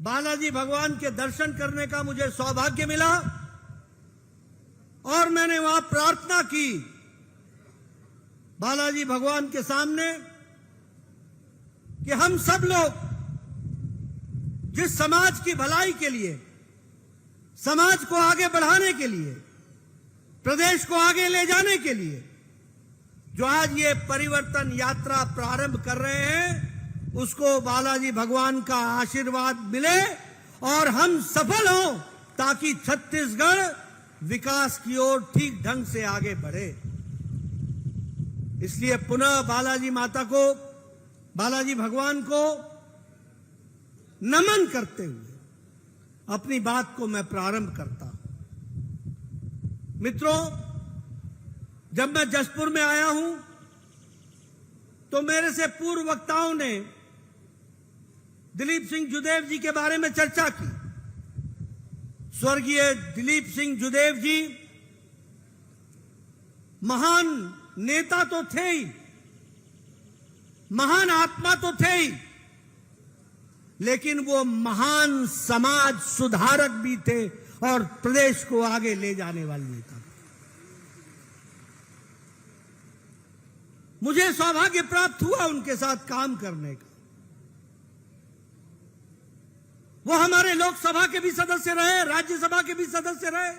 बालाजी भगवान के दर्शन करने का मुझे सौभाग्य मिला और मैंने वहां प्रार्थना की बालाजी भगवान के सामने कि हम सब लोग जिस समाज की भलाई के लिए, समाज को आगे बढ़ाने के लिए, प्रदेश को आगे ले जाने के लिए जो आज ये परिवर्तन यात्रा प्रारंभ कर रहे हैं, उसको बालाजी भगवान का आशीर्वाद मिले और हम सफल हों ताकि छत्तीसगढ़ विकास की ओर ठीक ढंग से आगे बढ़े। इसलिए पुनः बालाजी माता को, बालाजी भगवान को नमन करते हुए अपनी बात को मैं प्रारंभ करता हूं। मित्रों, जब मैं जसपुर में आया हूं तो मेरे से पूर्व वक्ताओं ने दिलीप सिंह जुदेव जी के बारे में चर्चा की। स्वर्गीय दिलीप सिंह जुदेव जी महान नेता तो थे ही, महान आत्मा तो थे ही, लेकिन वो महान समाज सुधारक भी थे और प्रदेश को आगे ले जाने वाले नेता। मुझे सौभाग्य प्राप्त हुआ उनके साथ काम करने का। वो हमारे लोकसभा के भी सदस्य रहे, राज्यसभा के भी सदस्य रहे।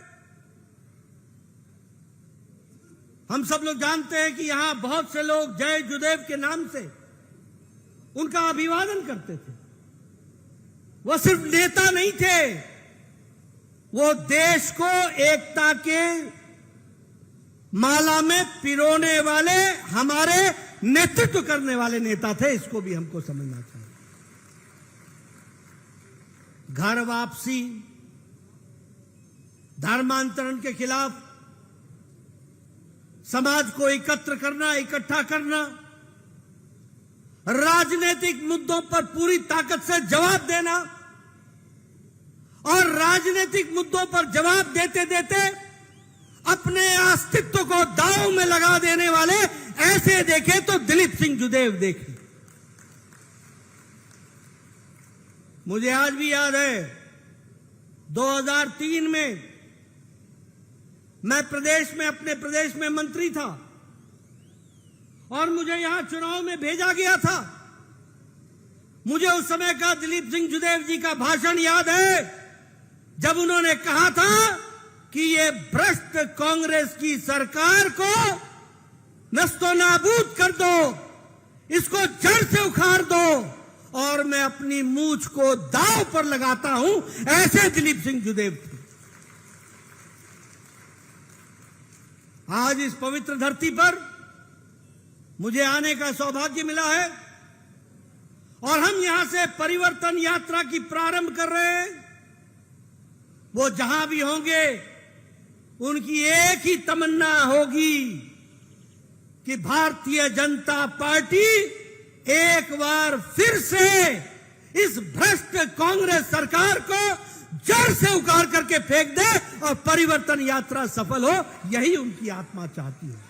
हम सब लोग जानते हैं कि यहां बहुत से लोग जय जुदेव के नाम से उनका अभिवादन करते थे। वो सिर्फ नेता नहीं थे, वो देश को एकता के माला में पिरोने वाले, हमारे नेतृत्व करने वाले नेता थे। इसको भी हमको समझना चाहिए। घर वापसी, धर्मांतरण के खिलाफ समाज को एकत्र करना, इकट्ठा करना, राजनीतिक मुद्दों पर पूरी ताकत से जवाब देना और राजनीतिक मुद्दों पर जवाब देते देते अपने अस्तित्व को दांव में लगा देने वाले ऐसे देखे तो दिलीप सिंह जुदेव देखे। मुझे आज भी याद है 2003 में मैं अपने प्रदेश में मंत्री था और मुझे यहां चुनाव में भेजा गया था। मुझे उस समय का दिलीप सिंह जुदेव जी का भाषण याद है, जब उन्होंने कहा था कि ये भ्रष्ट कांग्रेस की सरकार को नस्तो नाबूद कर दो, इसको जड़ से उखाड़ दो और मैं अपनी मूंछ को दांव पर लगाता हूं। ऐसे दिलीप सिंह जुदेव थे। आज इस पवित्र धरती पर मुझे आने का सौभाग्य मिला है और हम यहां से परिवर्तन यात्रा की प्रारंभ कर रहे हैं। वो जहां भी होंगे उनकी एक ही तमन्ना होगी कि भारतीय जनता पार्टी एक बार फिर से इस भ्रष्ट कांग्रेस सरकार को जड़ से उखाड़ करके फेंक दे और परिवर्तन यात्रा सफल हो। यही उनकी आत्मा चाहती है।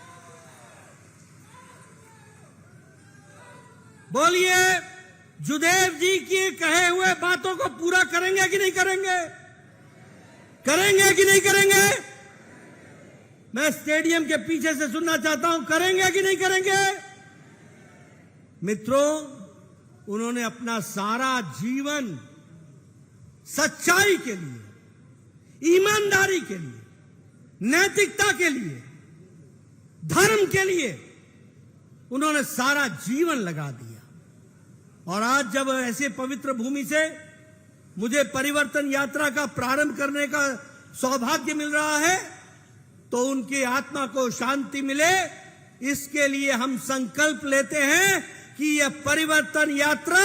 बोलिए, जुदेव जी की कहे हुए बातों को पूरा करेंगे कि नहीं करेंगे? करेंगे कि नहीं करेंगे? मैं स्टेडियम के पीछे से सुनना चाहता हूं, करेंगे कि नहीं करेंगे? मित्रों, उन्होंने अपना सारा जीवन सच्चाई के लिए, ईमानदारी के लिए, नैतिकता के लिए, धर्म के लिए उन्होंने सारा जीवन लगा दिया। और आज जब ऐसे पवित्र भूमि से मुझे परिवर्तन यात्रा का प्रारंभ करने का सौभाग्य मिल रहा है तो उनकी आत्मा को शांति मिले, इसके लिए हम संकल्प लेते हैं कि यह परिवर्तन यात्रा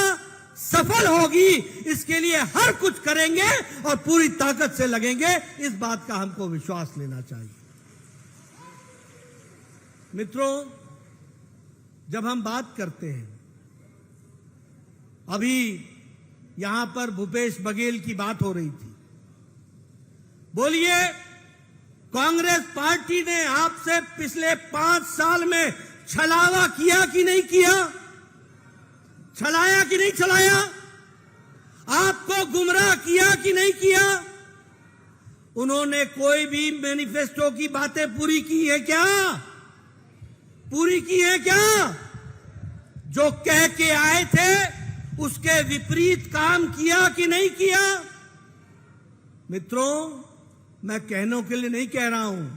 सफल होगी। इसके लिए हर कुछ करेंगे और पूरी ताकत से लगेंगे। इस बात का हमको विश्वास लेना चाहिए। मित्रों, जब हम बात करते हैं, अभी यहां पर भूपेश बघेल की बात हो रही थी। बोलिए, कांग्रेस पार्टी ने आपसे पिछले 5 साल में छलावा किया कि नहीं किया? छलाया कि नहीं छलाया? आपको गुमराह किया कि नहीं किया? उन्होंने कोई भी मैनिफेस्टो की बातें पूरी की है क्या? पूरी की है क्या? जो कह के आए थे उसके विपरीत काम किया कि नहीं किया? मित्रों, मैं कहने के लिए नहीं कह रहा हूं,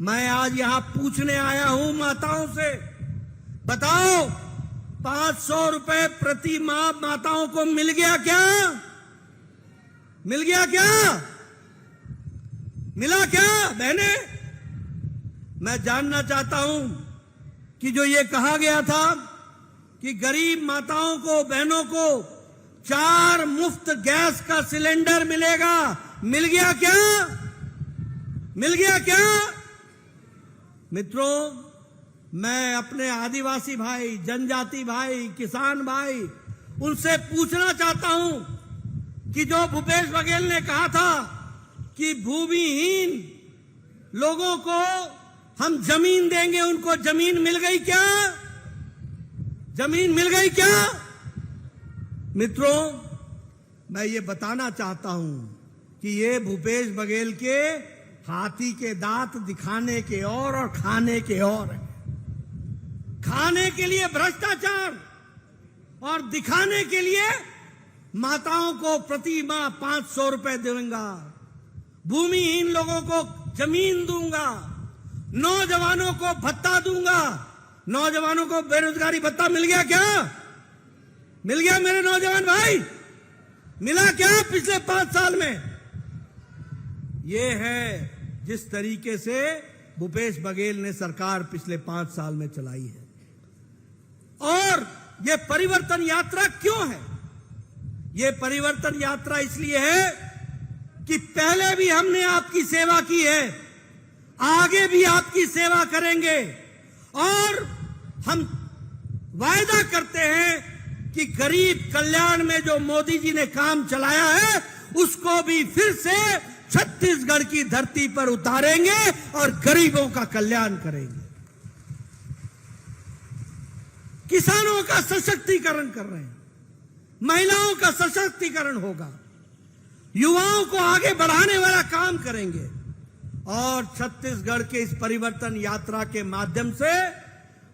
मैं आज यहां पूछने आया हूं माताओं से। बताओ, 500 रुपए प्रति माह माताओं को मिल गया क्या? मिल गया क्या? मिला क्या बहने? मैं जानना चाहता हूं कि जो ये कहा गया था कि गरीब माताओं को, बहनों को 4 मुफ्त गैस का सिलेंडर मिलेगा, मिल गया क्या? मिल गया क्या? मित्रों, मैं अपने आदिवासी भाई, जनजाति भाई, किसान भाई, उनसे पूछना चाहता हूं कि जो भूपेश बघेल ने कहा था कि भूमिहीन लोगों को हम जमीन देंगे, उनको जमीन मिल गई क्या? जमीन मिल गई क्या? मित्रों, मैं ये बताना चाहता हूं कि ये भूपेश बघेल के हाथी के दांत दिखाने के और खाने के और है। खाने के लिए भ्रष्टाचार और दिखाने के लिए माताओं को प्रति माह 500 रुपए दूंगा, भूमिहीन लोगों को जमीन दूंगा, नौजवानों को भत्ता दूंगा। नौजवानों को बेरोजगारी भत्ता मिल गया क्या? मिल गया मेरे नौजवान भाई? मिला क्या पिछले 5 साल में? ये है जिस तरीके से भूपेश बघेल ने सरकार पिछले 5 साल में चलाई है। और ये परिवर्तन यात्रा क्यों है? ये परिवर्तन यात्रा इसलिए है कि पहले भी हमने आपकी सेवा की है, आगे भी आपकी सेवा करेंगे, और हम वायदा करते हैं कि गरीब कल्याण में जो मोदी जी ने काम चलाया है उसको भी फिर से छत्तीसगढ़ की धरती पर उतारेंगे और गरीबों का कल्याण करेंगे। किसानों का सशक्तिकरण कर रहे हैं, महिलाओं का सशक्तिकरण होगा, युवाओं को आगे बढ़ाने वाला काम करेंगे। और छत्तीसगढ़ के इस परिवर्तन यात्रा के माध्यम से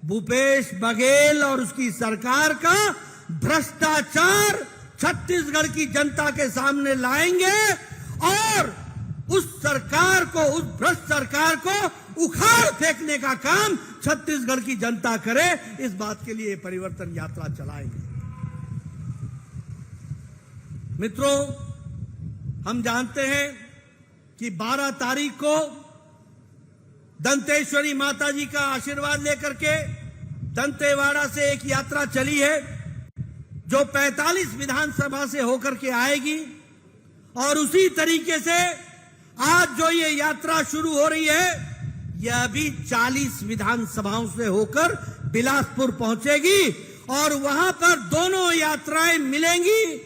भूपेश बघेल और उसकी सरकार का भ्रष्टाचार छत्तीसगढ़ की जनता के सामने लाएंगे और उस सरकार को, उस भ्रष्ट सरकार को उखाड़ फेंकने का काम छत्तीसगढ़ की जनता करे, इस बात के लिए परिवर्तन यात्रा चलाएंगे। मित्रों, हम जानते हैं कि 12 तारीख को दंतेश्वरी माता जी का आशीर्वाद लेकर के दंतेवाड़ा से एक यात्रा चली है जो 45 विधानसभा से होकर के आएगी। और उसी तरीके से आज जो ये यात्रा शुरू हो रही है, यह भी 40 विधानसभाओं से होकर बिलासपुर पहुंचेगी और वहां पर दोनों यात्राएं मिलेंगी,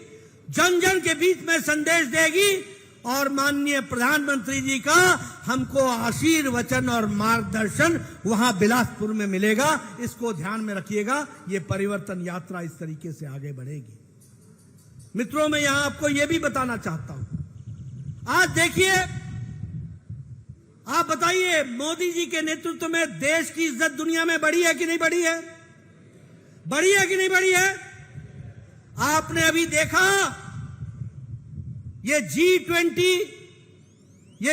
जन जन के बीच में संदेश देगी और माननीय प्रधानमंत्री जी का हमको आशीर्वचन और मार्गदर्शन वहां बिलासपुर में मिलेगा। इसको ध्यान में रखिएगा, ये परिवर्तन यात्रा इस तरीके से आगे बढ़ेगी। मित्रों, मैं यहां आपको यह भी बताना चाहता हूं, आज देखिए, आप बताइए, मोदी जी के नेतृत्व में देश की इज्जत दुनिया में बढ़ी है कि नहीं बढ़ी है? बढ़ी है कि नहीं बढ़ी है? आपने अभी देखा ये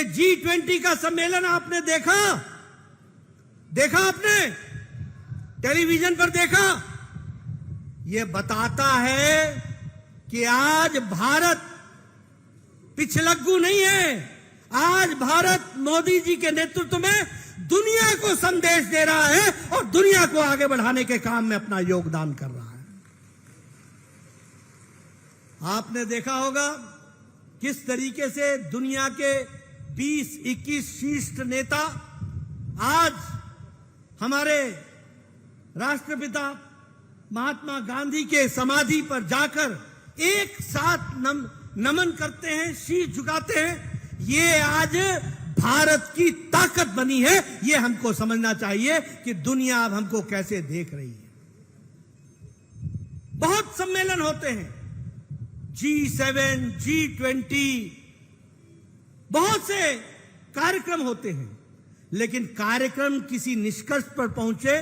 G20 का सम्मेलन आपने देखा आपने टेलीविजन पर देखा? ये बताता है कि आज भारत पिछलग्गू नहीं है। आज भारत मोदी जी के नेतृत्व में दुनिया को संदेश दे रहा है और दुनिया को आगे बढ़ाने के काम में अपना योगदान कर रहा है। आपने देखा होगा किस तरीके से दुनिया के 20-21 शीर्ष नेता आज हमारे राष्ट्रपिता महात्मा गांधी के समाधि पर जाकर एक साथ नमन करते हैं, शीश झुकाते हैं। ये आज भारत की ताकत बनी है। ये हमको समझना चाहिए कि दुनिया अब हमको कैसे देख रही है। बहुत सम्मेलन होते हैं, G7, G20, बहुत से कार्यक्रम होते हैं, लेकिन कार्यक्रम किसी निष्कर्ष पर पहुंचे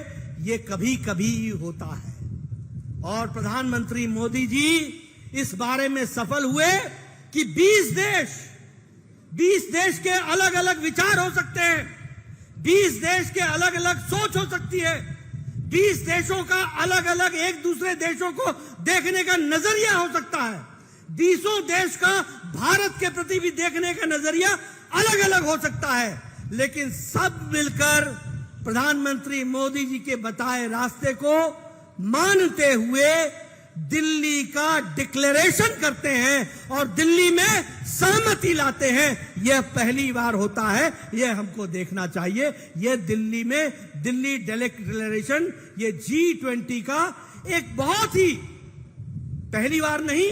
ये कभी कभी होता है। और प्रधानमंत्री मोदी जी इस बारे में सफल हुए कि 20 देश के अलग अलग विचार हो सकते हैं, 20 देश के अलग अलग सोच हो सकती है, 20 देशों का अलग अलग एक दूसरे देशों को देखने का नजरिया हो सकता है, 20 देश का भारत के प्रति भी देखने का नजरिया अलग अलग हो सकता है, लेकिन सब मिलकर प्रधानमंत्री मोदी जी के बताए रास्ते को मानते हुए दिल्ली का डिक्लेरेशन करते हैं और दिल्ली में सहमति लाते हैं। यह पहली बार होता है, यह हमको देखना चाहिए। यह दिल्ली में दिल्ली डिक्लेरेशन, ये G20 का एक बहुत ही, पहली बार नहीं,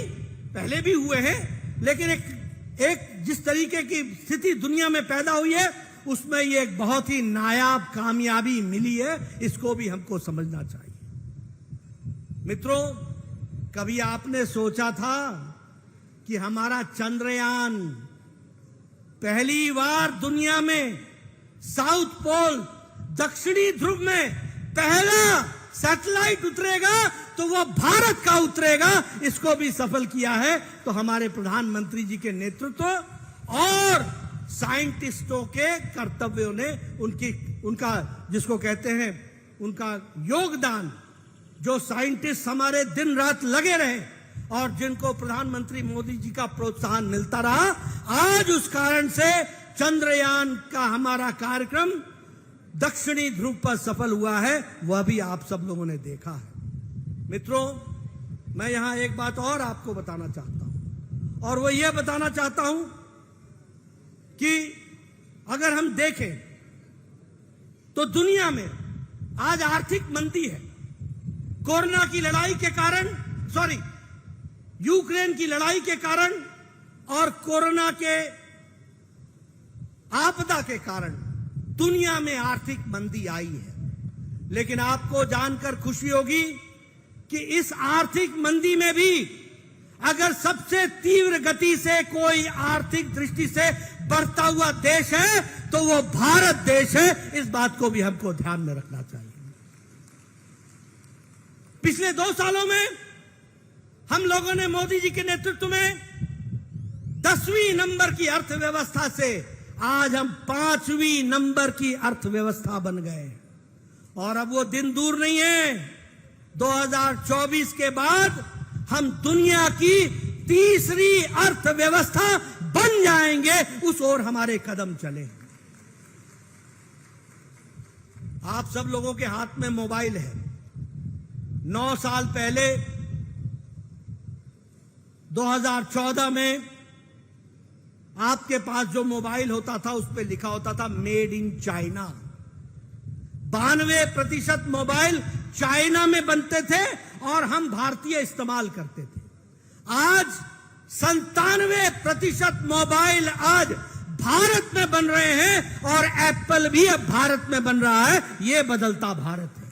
पहले भी हुए हैं, लेकिन एक जिस तरीके की स्थिति दुनिया में पैदा हुई है उसमें ये एक बहुत ही नायाब कामयाबी मिली है। इसको भी हमको समझना चाहिए। मित्रों, कभी आपने सोचा था कि हमारा चंद्रयान पहली बार दुनिया में साउथ पोल, दक्षिणी ध्रुव में पहला सैटेलाइट उतरेगा तो वह भारत का उतरेगा? इसको भी सफल किया है तो हमारे प्रधानमंत्री जी के नेतृत्व और साइंटिस्टों के कर्तव्यों ने, उनका जिसको कहते हैं उनका योगदान, जो साइंटिस्ट हमारे दिन रात लगे रहे और जिनको प्रधानमंत्री मोदी जी का प्रोत्साहन मिलता रहा, आज उस कारण से चंद्रयान का हमारा कार्यक्रम दक्षिणी ध्रुव पर सफल हुआ है। वह भी आप सब लोगों ने देखा है। मित्रों, मैं यहां एक बात और आपको बताना चाहता हूं, और वो यह बताना चाहता हूं कि अगर हम देखें तो दुनिया में आज आर्थिक मंदी है। कोरोना की लड़ाई के कारण, यूक्रेन की लड़ाई के कारण और कोरोना के आपदा के कारण दुनिया में आर्थिक मंदी आई है। लेकिन आपको जानकर खुशी होगी कि इस आर्थिक मंदी में भी अगर सबसे तीव्र गति से कोई आर्थिक दृष्टि से बढ़ता हुआ देश है तो वो भारत देश है। इस बात को भी हमको ध्यान में रखना चाहिए। पिछले 2 सालों में हम लोगों ने मोदी जी के नेतृत्व में 10वीं नंबर की अर्थव्यवस्था से आज हम 5वीं नंबर की अर्थव्यवस्था बन गए। और अब वो दिन दूर नहीं है, 2024 के बाद हम दुनिया की तीसरी अर्थव्यवस्था बन जाएंगे। उस ओर हमारे कदम चले। आप सब लोगों के हाथ में मोबाइल है। 9 साल पहले 2014 में आपके पास जो मोबाइल होता था उस पर लिखा होता था made in China. 92% mobile China में बनते थे और हम भारतीय इस्तेमाल करते थे। आज 97% मोबाइल आज भारत में बन रहे हैं और एप्पल भी अब भारत में बन रहा है। यह बदलता भारत है।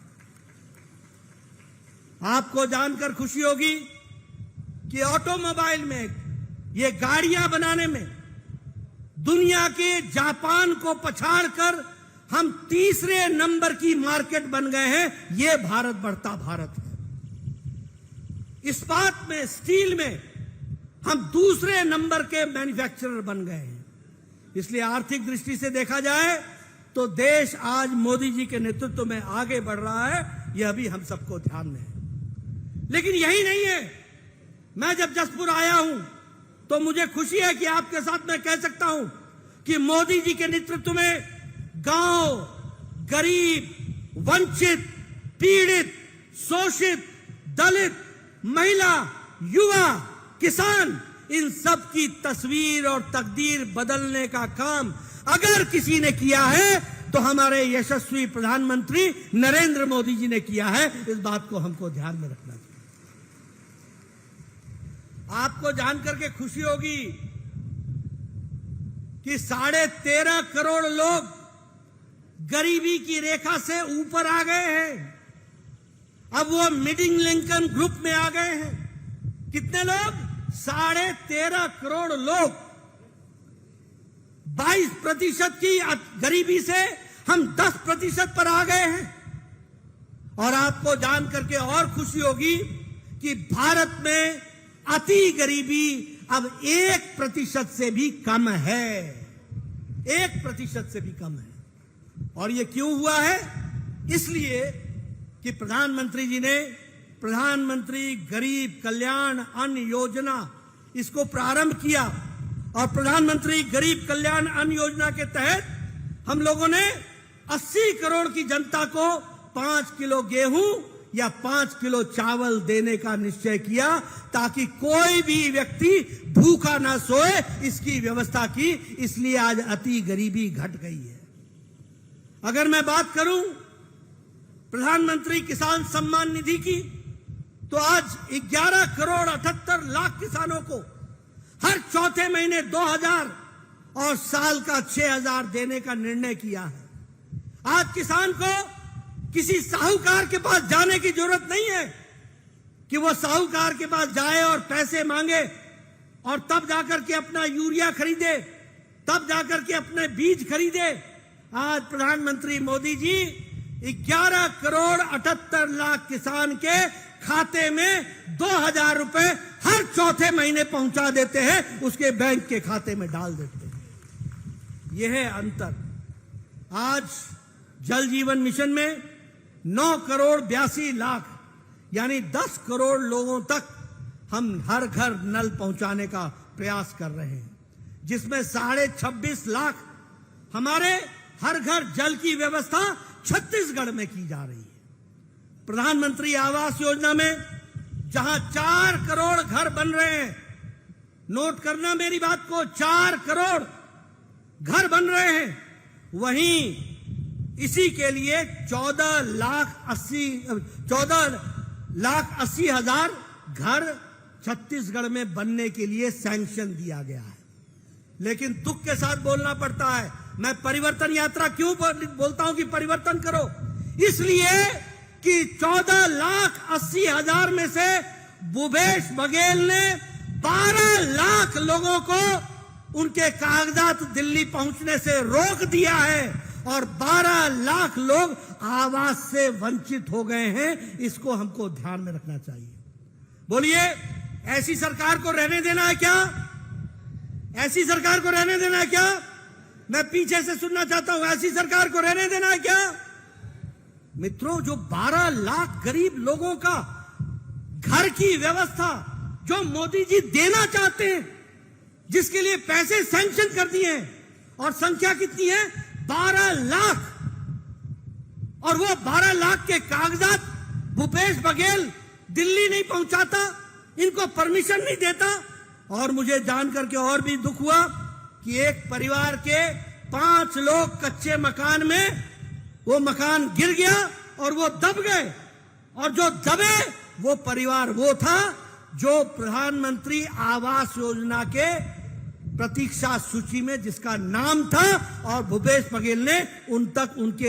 आपको जानकर खुशी होगी कि ऑटोमोबाइल में, ये गाड़ियां बनाने में दुनिया के जापान को पछाड़कर हम तीसरे नंबर की मार्केट बन गए हैं। यह भारत बढ़ता भारत है। इस्पात में, स्टील में हम दूसरे नंबर के मैन्युफैक्चरर बन गए हैं। इसलिए आर्थिक दृष्टि से देखा जाए तो देश आज मोदी जी के नेतृत्व में आगे बढ़ रहा है। यह भी हम सबको ध्यान में है। लेकिन यही नहीं है। मैं जब जसपुर आया हूं तो मुझे खुशी है कि आपके साथ मैं कह सकता हूं कि मोदी जी के नेतृत्व में गांव, गरीब, वंचित, पीड़ित, शोषित, दलित, महिला, युवा, किसान, इन सब की तस्वीर और तकदीर बदलने का काम अगर किसी ने किया है तो हमारे यशस्वी प्रधानमंत्री नरेंद्र मोदी जी ने किया है। इस बात को हमको ध्यान में रखना चाहिए। आपको जानकर के खुशी होगी कि 13.5 करोड़ लोग गरीबी की रेखा से ऊपर आ गए हैं। अब वो मिडिल इनकम ग्रुप में आ गए हैं। कितने लोग? 13.5 करोड़ लोग 22% की गरीबी से हम 10% पर आ गए हैं। और आपको जान करके और खुशी होगी कि भारत में अति गरीबी अब 1% से भी कम है। 1% से भी कम है। और ये क्यों हुआ है? इसलिए कि प्रधानमंत्री जी ने प्रधानमंत्री गरीब कल्याण अन्न योजना इसको प्रारंभ किया। और प्रधानमंत्री गरीब कल्याण अन्न योजना के तहत हम लोगों ने 80 करोड़ की जनता को 5 किलो गेहूं या 5 किलो चावल देने का निश्चय किया, ताकि कोई भी व्यक्ति भूखा ना सोए, इसकी व्यवस्था की। इसलिए आज अति गरीबी घट गई है। अगर मैं बात करूं प्रधानमंत्री किसान सम्मान निधि की, तो आज 11 करोड़ 78 लाख किसानों को हर चौथे महीने 2,000 और साल का 6,000 देने का निर्णय किया है। आज किसान को किसी साहूकार के पास जाने की जरूरत नहीं है कि वो साहूकार के पास जाए और पैसे मांगे और तब जाकर के अपना यूरिया खरीदे, तब जाकर के अपने बीज खरीदे। आज प्रधानमंत्री मोदी जी 11 करोड़ 78 लाख किसान के खाते में 2,000 रुपए हर चौथे महीने पहुंचा देते हैं, उसके बैंक के खाते में डाल देते हैं। यह है अंतर। आज जल जीवन मिशन में 9 करोड़ 82 लाख यानी 10 करोड़ लोगों तक हम हर घर नल पहुंचाने का प्रयास कर रहे हैं, जिसमें 26.5 लाख हमारे हर घर जल की व्यवस्था छत्तीसगढ़ में की जा रही है। प्रधानमंत्री आवास योजना में जहां 4 करोड़ घर बन रहे हैं, नोट करना मेरी बात को, 4 करोड़ घर बन रहे हैं, वहीं इसी के लिए 14,80,000 घर छत्तीसगढ़ में बनने के लिए सैंक्शन दिया गया है। लेकिन दुख के साथ बोलना पड़ता है, मैं परिवर्तन यात्रा क्यों बोलता हूं कि परिवर्तन करो? इसलिए कि 14,80,000 में से भूपेश बघेल ने 12 लाख लोगों को उनके कागजात दिल्ली पहुंचने से रोक दिया है और 12 लाख लोग आवास से वंचित हो गए हैं। इसको हमको ध्यान में रखना चाहिए। बोलिए, ऐसी सरकार को रहने देना है क्या? ऐसी सरकार को रहने देना है क्या? मैं पीछे से सुनना चाहता हूं, ऐसी सरकार को रहने देना है क्या? मित्रों, जो 12 लाख गरीब लोगों का घर की व्यवस्था जो मोदी जी देना चाहते हैं, जिसके लिए पैसे सैंक्शन कर दिए हैं, और संख्या कितनी है? 12 लाख। और वो 12 लाख के कागजात भूपेश बघेल दिल्ली नहीं पहुंचाता, इनको परमिशन नहीं देता। और मुझे जानकर के और भी दुख हुआ कि एक परिवार के 5 लोग कच्चे मकान में, वो मकान गिर गया और वो दब गए। और जो दबे वो परिवार वो था जो प्रधानमंत्री आवास योजना के प्रतीक्षा सूची में जिसका नाम था, और भूपेश बघेल ने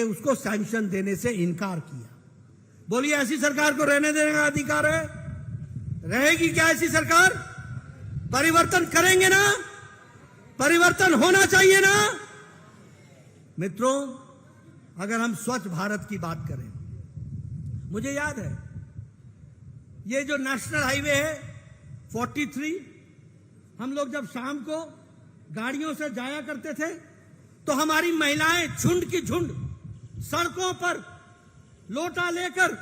उसको सैंक्शन देने से इनकार किया। बोलिए, ऐसी सरकार को रहने देने का अधिकार है? रहेगी क्या ऐसी सरकार? परिवर्तन करेंगे ना? परिवर्तन होना चाहिए ना? मित्रों, अगर हम स्वच्छ भारत की बात करें, मुझे याद है ये जो नेशनल हाईवे है 43, हम लोग जब शाम को गाड़ियों से जाया करते थे तो हमारी महिलाएं झुंड की झुंड सड़कों पर लोटा लेकर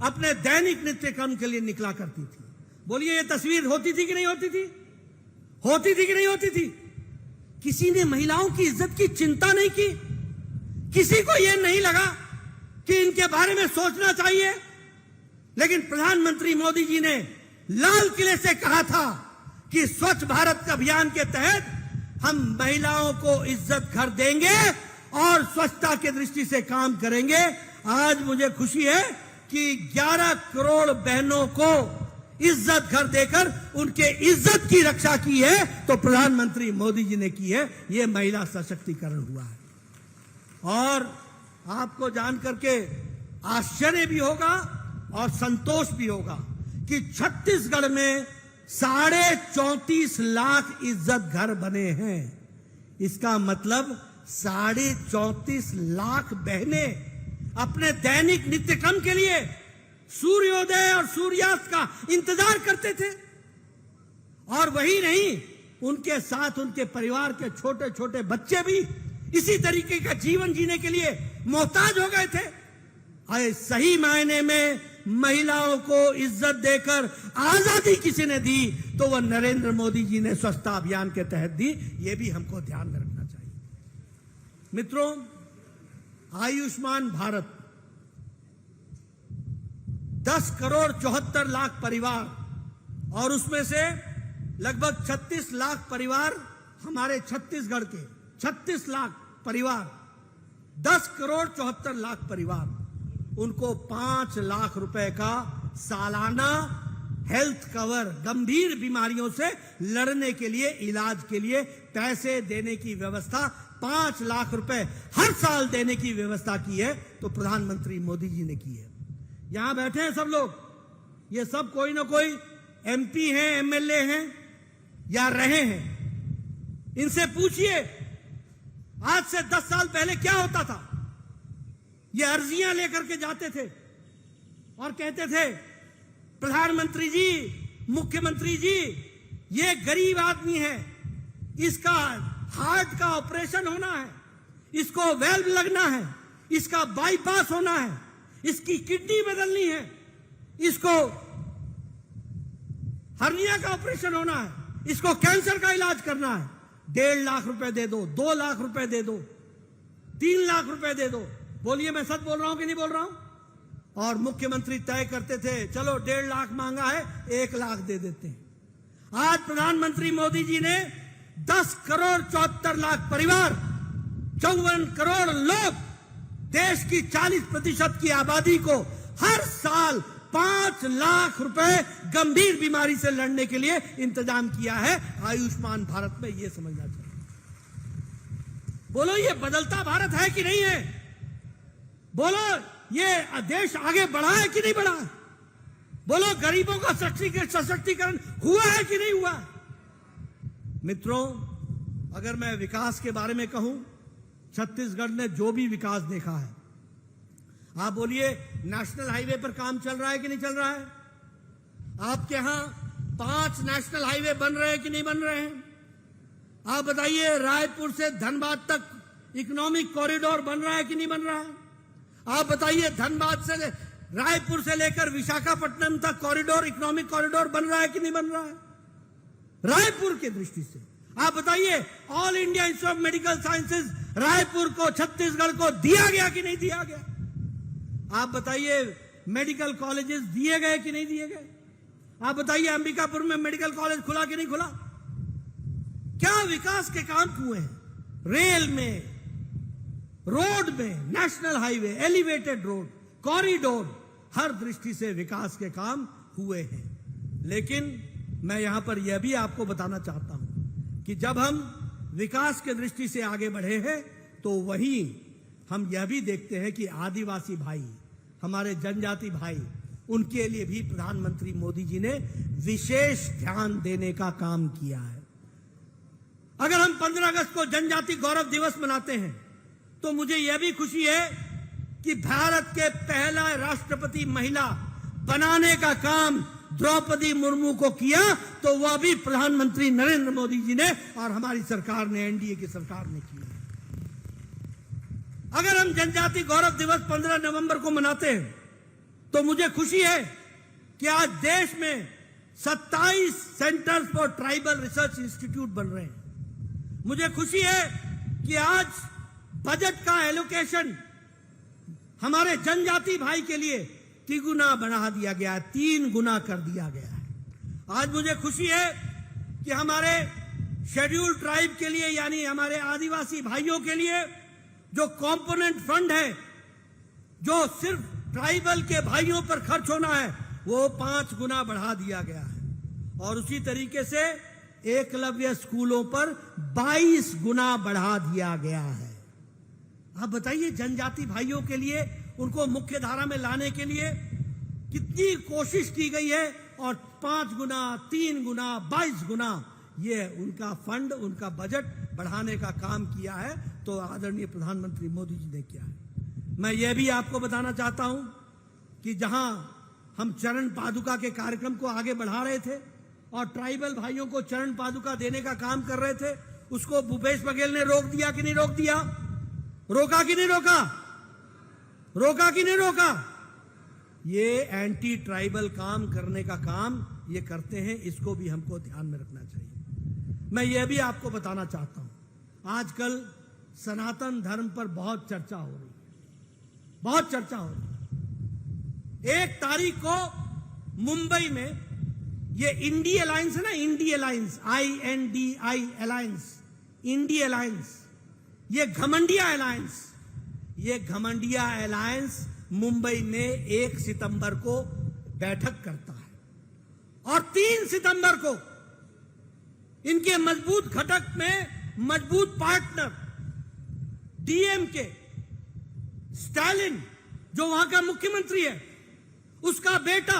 अपने दैनिक नित्य कर्म के लिए निकला करती थी। बोलिए, ये तस्वीर होती थी कि नहीं होती थी? होती थी कि नहीं होती थी? किसी ने महिलाओं की इज्जत की चिंता नहीं की। किसी को यह नहीं लगा कि इनके बारे में सोचना चाहिए। लेकिन प्रधानमंत्री मोदी जी ने लाल किले से कहा था कि स्वच्छ भारत अभियान के तहत हम महिलाओं को इज्जत घर देंगे और स्वच्छता की दृष्टि से काम करेंगे। आज मुझे खुशी है कि 11 करोड़ बहनों को इज्जत घर देकर उनके इज्जत की रक्षा की है, तो प्रधानमंत्री मोदी जी ने की है। यह महिला सशक्तिकरण हुआ है। और आपको जान करके आश्चर्य भी होगा और संतोष भी होगा कि छत्तीसगढ़ में 34.5 लाख इज्जत घर बने हैं। इसका मतलब 34.5 लाख बहनें अपने दैनिक नित्यक्रम के लिए सूर्योदय और सूर्यास्त का इंतजार करते थे। और वही नहीं, उनके साथ उनके परिवार के छोटे छोटे बच्चे भी इसी तरीके का जीवन जीने के लिए मोहताज हो गए थे। अरे सही मायने में महिलाओं को इज्जत देकर आजादी किसी ने दी तो वह नरेंद्र मोदी जी ने स्वच्छता अभियान के तहत दी। यह भी हमको ध्यान में रखना चाहिए। मित्रों, आयुष्मान भारत 10 करोड़ 74 लाख परिवार और उसमें से लगभग 36 लाख परिवार हमारे छत्तीसगढ़ के 36 लाख परिवार, 10 करोड़ 74 लाख परिवार, उनको 5 लाख रुपए का सालाना हेल्थ कवर, गंभीर बीमारियों से लड़ने के लिए, इलाज के लिए पैसे देने की व्यवस्था 5 लाख रुपए हर साल देने की व्यवस्था की है तो प्रधानमंत्री मोदी जी ने की है। यहां बैठे हैं सब लोग, ये सब कोई ना कोई एमपी हैं, एमएलए हैं या रहे हैं। इनसे पूछिए आज से 10 साल पहले क्या होता था। ये अर्जियां लेकर के जाते थे और कहते थे प्रधानमंत्री जी, मुख्यमंत्री जी, ये गरीब आदमी है, इसका हार्ट का ऑपरेशन होना है, इसको वेल्व लगना है, इसका बाईपास होना है, इसकी किडनी बदलनी है, इसको हर्निया का ऑपरेशन होना है, इसको कैंसर का इलाज करना है, 1.5 लाख रुपए दे दो, 2 लाख रुपए दे दो, 3 लाख रुपए दे दो। बोलिए मैं सच बोल रहा हूं कि नहीं बोल रहा हूं? और मुख्यमंत्री तय करते थे चलो 1.5 लाख मांगा है 1 लाख दे देते हैं। आज प्रधानमंत्री मोदी जी ने 10 करोड़ 74 लाख परिवार, 54 करोड़ लोग, देश की 40% की आबादी को हर साल 5 लाख रुपए गंभीर बीमारी से लड़ने के लिए इंतजाम किया है आयुष्मान भारत में। यह समझना चाहिए। बोलो ये बदलता भारत है कि नहीं है? बोलो ये देश आगे बढ़ा है कि नहीं बढ़ा? बोलो गरीबों का सशक्तिकरण हुआ है कि नहीं हुआ? मित्रों, अगर मैं विकास के बारे में कहूं, छत्तीसगढ़ ने जो भी विकास देखा है, आप बोलिए नेशनल हाईवे पर काम चल रहा है कि नहीं चल रहा है? आपके यहां 5 नेशनल हाईवे बन रहे हैं कि नहीं बन रहे हैं? आप बताइए रायपुर से धनबाद तक इकोनॉमिक कॉरिडोर बन रहा है कि नहीं बन रहा है? आप बताइए धनबाद से रायपुर से लेकर विशाखापट्टनम तक कॉरिडोर, इकोनॉमिक कॉरिडोर बन रहा है कि नहीं बन रहा है? रायपुर की दृष्टि से आप बताइए all India institute of medical sciences Raipur को, छत्तीसगढ़ को दिया गया कि नहीं दिया गया? आप बताइए मेडिकल कॉलेजेस दिए गए कि नहीं दिए गए? आप बताइए अंबिकापुर में मेडिकल कॉलेज खुला कि नहीं खुला? क्या विकास के काम हुए हैं? रेल में, रोड में, national highway, elevated road, corridor, हर दृष्टि से विकास के काम हुए हैं। लेकिन मैं यहां पर यह भी आपको बताना चाहता हूं कि जब हम विकास के दृष्टि से आगे बढ़े हैं तो वहीं हम यह भी देखते हैं कि आदिवासी भाई, हमारे जनजाति भाई, उनके लिए भी प्रधानमंत्री मोदी जी ने विशेष ध्यान देने का काम किया है। अगर हम 15 अगस्त को जनजाति गौरव दिवस मनाते हैं तो मुझे यह भी खुशी है कि भारत के पहला राष्ट्रपति महिला बनाने का काम द्रौपदी मुर्मू को किया तो वह भी प्रधानमंत्री नरेंद्र मोदी जी ने और हमारी सरकार ने, एनडीए की सरकार ने किया। अगर हम जनजाति गौरव दिवस 15 नवंबर को मनाते हैं तो मुझे खुशी है कि आज देश में 27 centres for tribal research institute बन रहे हैं। मुझे खुशी है कि आज बजट का एलोकेशन हमारे जनजाति भाई के लिए 3 गुना बढ़ा दिया गया है, 3 गुना कर दिया गया है। आज मुझे खुशी है कि हमारे शेड्यूल्ड ट्राइब के लिए, यानी हमारे आदिवासी भाइयों के लिए जो कंपोनेंट फंड है, जो सिर्फ ट्राइबल के भाइयों पर खर्च होना है, वो 5 गुना बढ़ा दिया गया है। और उसी तरीके से एकलव्य स्कूलों पर 22 गुना बढ़ा दिया गया है। आप बताइए जनजाति भाइयों के लिए, उनको मुख्य धारा में लाने के लिए कितनी कोशिश की गई है और 5 गुना, 3 गुना, 22 गुना ये उनका फंड, उनका बजट बढ़ाने का काम किया है। तो आदरणीय प्रधानमंत्री मोदी जी ने किया है। मैं ये भी आपको बताना चाहता हूं कि जहां हम चरण पादुका के कार्यक्रम को आगे बढ़ा रहे थे और ट्राइबल भाइयों को चरण पादुका देने का काम कर रहे थे, उसको भूपेश बघेल ने रोक दिया कि नहीं रोक दिया? रोका कि नहीं रोका? रोका कि नहीं रोका? ये एंटी ट्राइबल काम करने का काम ये करते हैं, इसको भी हमको ध्यान में रखना चाहिए। मैं ये भी आपको बताना चाहता हूं, आजकल सनातन धर्म पर बहुत चर्चा हो रही है, बहुत चर्चा हो रही है। 1 तारीख को मुंबई में ये इंडी अलायंस है ना, INDI alliance, INDI alliance, INDI alliance, ये घमंडिया अलायंस, ये घमंडिया अलायंस मुंबई में 1 सितंबर को बैठक करता है और 3 सितंबर को इनके मजबूत घटक में मजबूत पार्टनर DMK स्टालिन, जो वहां का मुख्यमंत्री है, उसका बेटा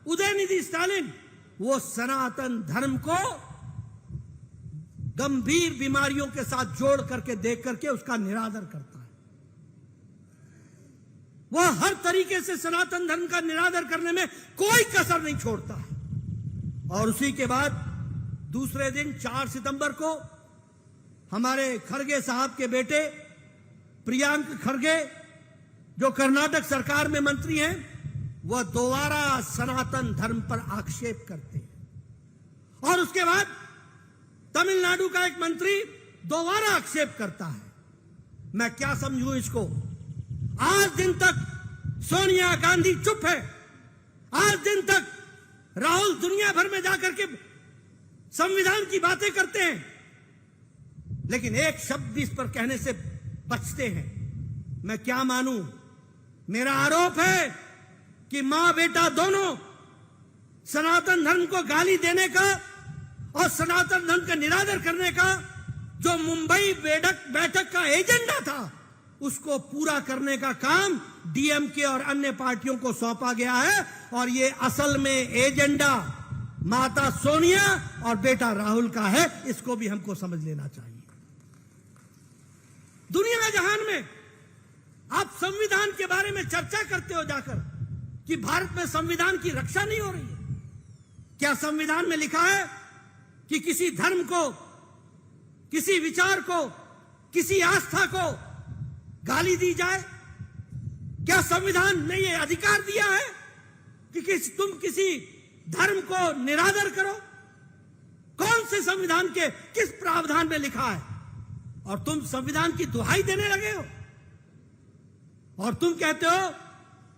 उदयनिधि स्टालिन, वो सनातन धर्म को गंभीर बीमारियों के साथ जोड़ करके देख करके उसका निरादर करता है। वह हर तरीके से सनातन धर्म का निरादर करने में कोई कसर नहीं छोड़ता है। और उसी के बाद दूसरे दिन 4 सितंबर को हमारे खड़गे साहब के बेटे प्रियांक खड़गे, जो कर्नाटक सरकार में मंत्री हैं, वह दोबारा सनातन धर्म पर आक्षेप करते हैं। और उसके बाद तमिलनाडु का एक मंत्री दोबारा आक्षेप करता है। मैं क्या समझूं इसको? आज दिन तक सोनिया गांधी चुप है, आज दिन तक राहुल दुनिया भर में जाकर के संविधान की बातें करते हैं, लेकिन एक शब्द इस पर कहने से बचते हैं। मैं क्या मानूं? मेरा आरोप है कि मां बेटा दोनों सनातन धर्म को गाली देने का और सनातन धर्म का निरादर करने का जो मुंबई बैठक का एजेंडा था, उसको पूरा करने का काम DMK और अन्य पार्टियों को सौंपा गया है। और ये असल में एजेंडा माता सोनिया और बेटा राहुल का है, इसको भी हमको समझ लेना चाहिए। दुनिया जहान में आप संविधान के बारे में चर्चा करते हो जाकर कि भारत में संविधान की रक्षा नहीं हो रही है। क्या संविधान में लिखा है कि किसी धर्म को, किसी विचार को, किसी आस्था को गाली दी जाए? क्या संविधान ने यह अधिकार दिया है कि तुम किसी धर्म को निरादर करो? कौन से संविधान के किस प्रावधान में लिखा है? और तुम संविधान की दुहाई देने लगे हो और तुम कहते हो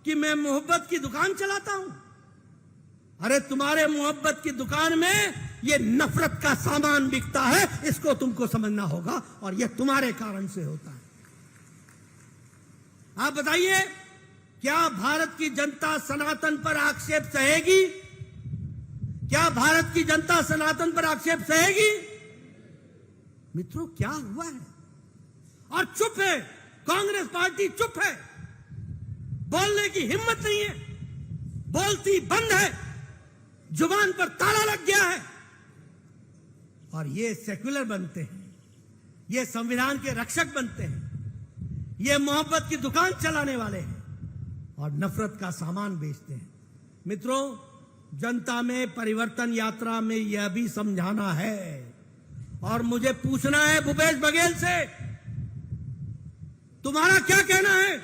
कि मैं मोहब्बत की दुकान चलाता हूं। अरे तुम्हारे मोहब्बत की दुकान में ये नफरत का सामान बिकता है, इसको तुमको समझना होगा, और यह तुम्हारे कारण से होता है। आप बताइए, क्या भारत की जनता सनातन पर आक्षेप सहेगी? क्या भारत की जनता सनातन पर आक्षेप सहेगी? मित्रों, क्या हुआ है? और चुप है, कांग्रेस पार्टी चुप है, बोलने की हिम्मत नहीं है, बोलती बंद है, जुबान पर ताला लग गया है। और ये सेक्युलर बनते हैं, ये संविधान के रक्षक बनते हैं, ये मोहब्बत की दुकान चलाने वाले हैं और नफरत का सामान बेचते हैं। मित्रों, जनता में परिवर्तन यात्रा में यह भी समझाना है और मुझे पूछना है भूपेश बघेल से, तुम्हारा क्या कहना है?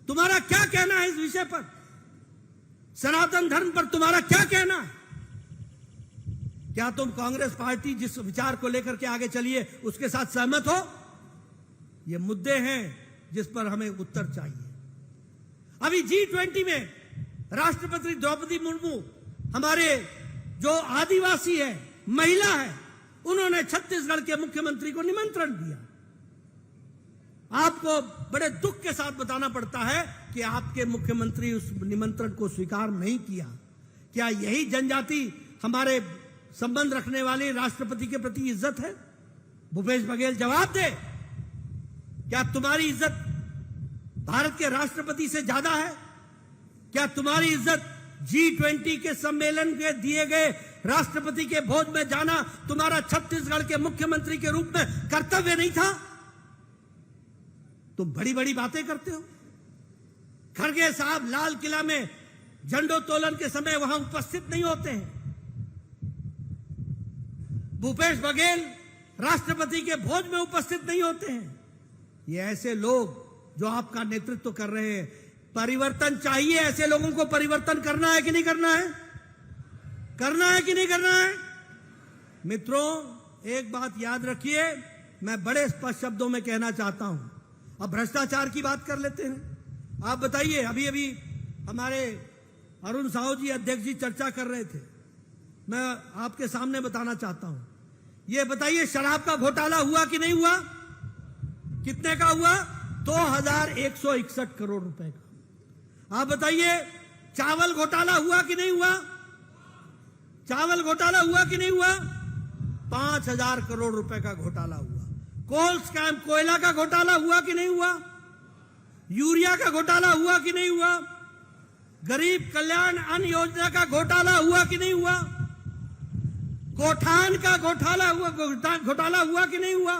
तुम्हारा क्या कहना है इस विषय पर? सनातन धर्म पर तुम्हारा क्या कहना है? क्या तुम कांग्रेस पार्टी जिस विचार को लेकर के आगे चलिए उसके साथ सहमत हो? ये मुद्दे हैं जिस पर हमें उत्तर चाहिए। अभी G20 में राष्ट्रपति द्रौपदी मुर्मू, हमारे जो आदिवासी है, महिला है, उन्होंने छत्तीसगढ़ के मुख्यमंत्री को निमंत्रण दिया। आपको बड़े दुख के साथ बताना पड़ता है कि आपके मुख्यमंत्री उस निमंत्रण को स्वीकार नहीं किया। क्या यही जनजाति हमारे संबंध रखने वाले राष्ट्रपति के प्रति इज्जत है? भूपेश बघेल जवाब दे, क्या तुम्हारी इज्जत भारत के राष्ट्रपति से ज्यादा है? क्या तुम्हारी इज्जत G20 के सम्मेलन के दिए गए राष्ट्रपति के भोज में जाना तुम्हारा छत्तीसगढ़ के मुख्यमंत्री के रूप में कर्तव्य नहीं था? तुम बड़ी बड़ी बातें करते हो। खड़गे साहब लाल किला में झंडोत्तोलन के समय वहां उपस्थित नहीं होते हैं। भूपेश बघेल राष्ट्रपति के भोज में उपस्थित नहीं होते हैं। ये ऐसे लोग जो आपका नेतृत्व कर रहे हैं, परिवर्तन चाहिए। ऐसे लोगों को परिवर्तन करना है कि नहीं करना है? करना है कि नहीं करना है? मित्रों, एक बात याद रखिए, मैं बड़े स्पष्ट शब्दों में कहना चाहता हूं। अब भ्रष्टाचार की बात कर लेते हैं। आप बताइए, अभी अभी हमारे अरुण साहू जी अध्यक्ष जी चर्चा कर रहे थे। मैं आपके सामने बताना चाहता हूं, ये बताइए शराब का घोटाला हुआ कि नहीं हुआ? कितने का हुआ? 2161 करोड़ रुपए का। आप बताइए चावल घोटाला हुआ कि नहीं हुआ? चावल घोटाला हुआ कि नहीं हुआ? 5000 करोड़ रुपए का घोटाला हुआ। कोल स्कैम, कोयला का घोटाला हुआ कि नहीं हुआ? यूरिया का घोटाला हुआ कि नहीं हुआ? गरीब कल्याण अन्न योजना का घोटाला हुआ कि नहीं हुआ? गोठान का घोटाला हुआ कि नहीं हुआ?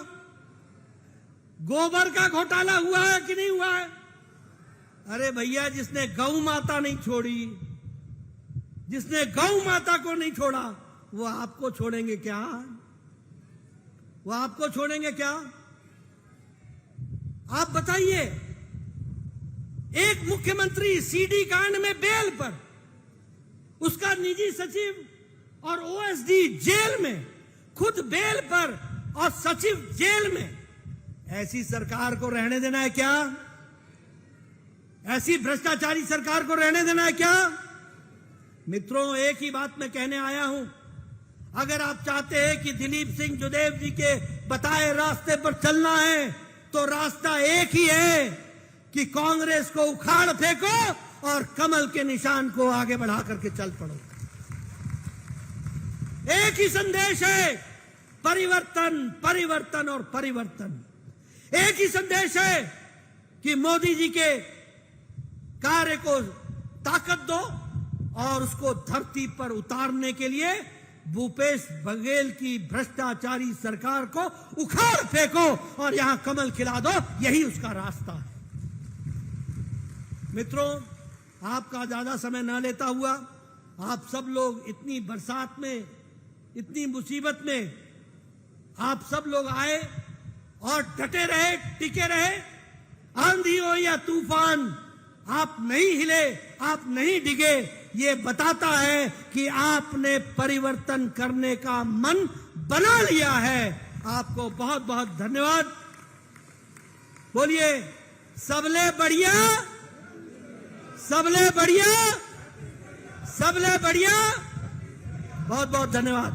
गोबर का घोटाला हुआ है कि नहीं हुआ है? अरे भैया, जिसने गौ माता नहीं छोड़ी, जिसने गौ माता को नहीं छोड़ा, वो आपको छोड़ेंगे क्या? वो आपको छोड़ेंगे क्या? आप बताइए, एक मुख्यमंत्री सीडी कांड में बेल पर, उसका निजी सचिव और ओएसडी जेल में, खुद बेल पर और सचिव जेल में। ऐसी सरकार को रहने देना है क्या? ऐसी भ्रष्टाचारी सरकार को रहने देना है क्या? मित्रों, एक ही बात मैं कहने आया हूं। अगर आप चाहते हैं कि दिलीप सिंह जुदेव जी के बताए रास्ते पर चलना है, तो रास्ता एक ही है कि कांग्रेस को उखाड़ फेंको और कमल के निशान को आगे बढ़ा करके चल पड़ो। एक ही संदेश है, परिवर्तन, परिवर्तन और परिवर्तन। एक ही संदेश है कि मोदी जी के कार्य को ताकत दो और उसको धरती पर उतारने के लिए भूपेश बघेल की भ्रष्टाचारी सरकार को उखाड़ फेंको और यहां कमल खिला दो। यही उसका रास्ता है। मित्रों, आपका ज्यादा समय न लेता हुआ, आप सब लोग इतनी बरसात में, इतनी मुसीबत में आप सब लोग आए और डटे रहे, टिके रहे। आंधी हो या तूफान, आप नहीं हिले, आप नहीं डिगे। ये बताता है कि आपने परिवर्तन करने का मन बना लिया है। आपको बहुत बहुत धन्यवाद। बोलिए सबले बढ़िया, सबले बढ़िया, सबले बढ़िया। बहुत बहुत धन्यवाद।